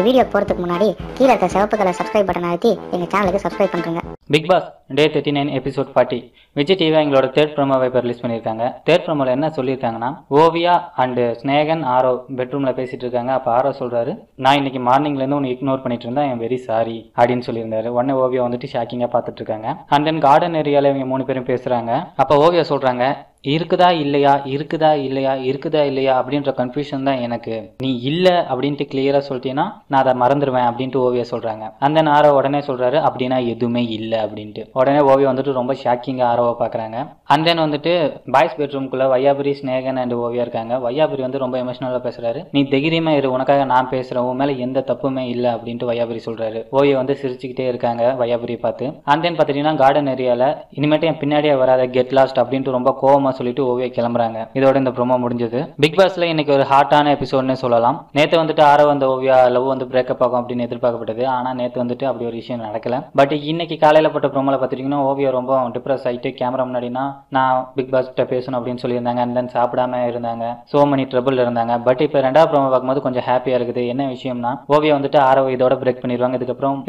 Video போகிறதுக்கு முன்னாடி கீழே இருக்க சிவப்பு கலர் சப்ஸ்கிரைப் பட்டன் அழுத்தி எங்கள் சேனலுக்கு சப்ஸ்கிரைப் பண்ணுறேங்க. பிக் பாஸ் டே 39 எபிசோட் 40 விஜய் டிவி எங்களோட தேர்ட் ப்ரோமோவை இப்போ ரிலீஸ் பண்ணியிருக்காங்க. தேர்ட் ப்ரோமோவில் என்ன சொல்லியிருக்காங்கன்னா, ஓவியா அண்ட் ஸ்னேகன் ஆரோ பெட்ரூமில் பேசிட்டு இருக்காங்க. அப்போ ஆரோ சொல்றாரு, நான் இன்னைக்கு மார்னிங்லேருந்து உன்னை இக்னோர் பண்ணிட்டு இருந்தேன், ஐம் வெரி சாரி அப்படின்னு சொல்லியிருந்தாரு. உடனே ஓவியா வந்துட்டு ஷாக்கிங்காக பார்த்துட்டு இருக்காங்க. அண்ட் தென் கார்டன் ஏரியாவில் இவங்க 3 பேரும் பேசுறாங்க. அப்போ ஓவியா சொல்றாங்க, இருக்குதா இல்லையா இருக்குதா இல்லையா இருக்குதா இல்லையா அப்படின்ற கன்ஃபியூஷன் தான் எனக்கு. நீ இல்லை அப்படின்ட்டு கிளியரா சொல்லிட்டீங்கன்னா நான் அதை மறந்துடுவேன் அப்படின்ட்டு ஓவியா சொல்றாங்க. அந்த ஆரோ உடனே சொல்றாரு, அப்படின்னா எதுவுமே இல்லை அப்படின்ட்டு. உடனே ஓவியா வந்துட்டு ரொம்ப ஷாக்கிங்கா ஆரோவை பாக்குறாங்க. அண்ட் தென் வந்துட்டு பாய்ஸ் பெட்ரூம்குள்ள வையாபுரி, ஸ்னேகன் அண்ட் ஓவியா இருக்காங்க. வையாபுரி வந்து ரொம்ப எமோஷனலா பேசுறாரு. நீ தைரியமா இரு, உனக்காக நான் பேசுறேன், உன் மேல எந்த தப்புமே இல்லை அப்படின்ட்டு வையாபுரி சொல்றாரு. ஓவியா வந்து சிரிச்சுக்கிட்டே இருக்காங்க வையாபுரியை பார்த்து. அண்ட் தென் பாத்தீங்கன்னா கார்டன் ஏரியால இனிமேட்டு என் பின்னாடியே வராத, கெட் லாஸ்ட் அப்படின்ட்டு ரொம்ப கோவமா சொல்லிட்டு ஓவியா கிளம்புறாங்க. இதோட இந்த ப்ரோமோ முடிஞ்சது. பிக் பாஸ்ல இன்னைக்கு ஒரு ஹாட்டான எபிசோட்னு சொல்லலாம். நேத்து வந்துட்டு ஆரோ அந்த ஓவியா லவ் வந்து பிரேக்கப் ஆகும் அப்படின்னு எதிர்பார்க்கப்பட்டது. ஆனா நேத்து வந்துட்டு அப்படி ஒரு விஷயம் நடக்கல. பட் இன்னைக்கு காலையில போட்ட ப்ரோமோல பாத்தீங்கன்னா ஓவியா ரொம்ப டிப்ரெஸ் ஆயிட்டு கேமரா முன்னாடினா நான் பிக் பாஸ் கிட்ட பேசணும் அப்படின்னு சொல்லியிருந்தாங்க. அண்ட் தென் சாப்பிடாம இருந்தாங்க, சோ மெனி ட்ரபிள் இருந்தாங்க. பட் இப்போ ரெண்டாவது ப்ரோமோ பார்க்கும்போது கொஞ்சம் ஹாப்பியா இருக்குது. என்ன விஷயம்னா, ஓவியா வந்துட்டு ஆரோ இதோட பிரேக் பண்ணிடுவாங்க.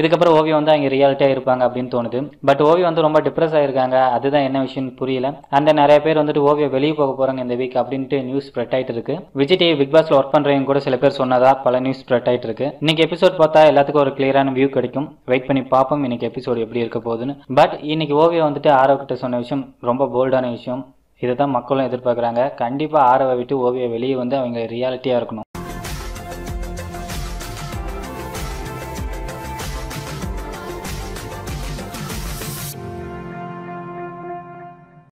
இதுக்கப்புறம் ஓவியா வந்து அங்க ரியாலிட்டியா இருப்பாங்க அப்படின்னு தோணுது. பட் ஓவியா வந்து ரொம்ப டிப்ரெஸ் ஆயிருக்காங்க. அதுதான் என்ன விஷயம் புரியல. அந்த நிறைய பேர் வந்துட்டு ஓவியா வெளியே போக போறாங்க இந்த வீக் அப்படின்ட்டு நியூஸ் ஸ்ப்ரெட் ஆயிட்டு இருக்கு. விஜய் டிவி பிக் பாஸ்ல ஒர்க் பண்றவங்க கூட சில பேர் சொன்னதா பல நியூஸ் ஸ்ப்ரெட் ஆயிட்டு இருக்கு. இன்னைக்கு எபிசோட் பார்த்தா எல்லாத்துக்கும் ஒரு கிளியரான வியூ கிடைக்கும். வெயிட் பண்ணி பார்ப்போம் இன்னைக்கு எபிசோட் எப்படி இருக்க போகுதுன்னு. பட் இன்னைக்கு ஓவியா வந்துட்டு ஆரோ கிட்ட சொன்ன விஷயம் ரொம்ப போல்டான விஷயம். இதை தான் மக்களும் எதிர்பார்க்குறாங்க. கண்டிப்பா ஆரோவை விட்டு ஓவியா வெளியே வந்து அவங்க ரியாலிட்டியா இருக்கணும்.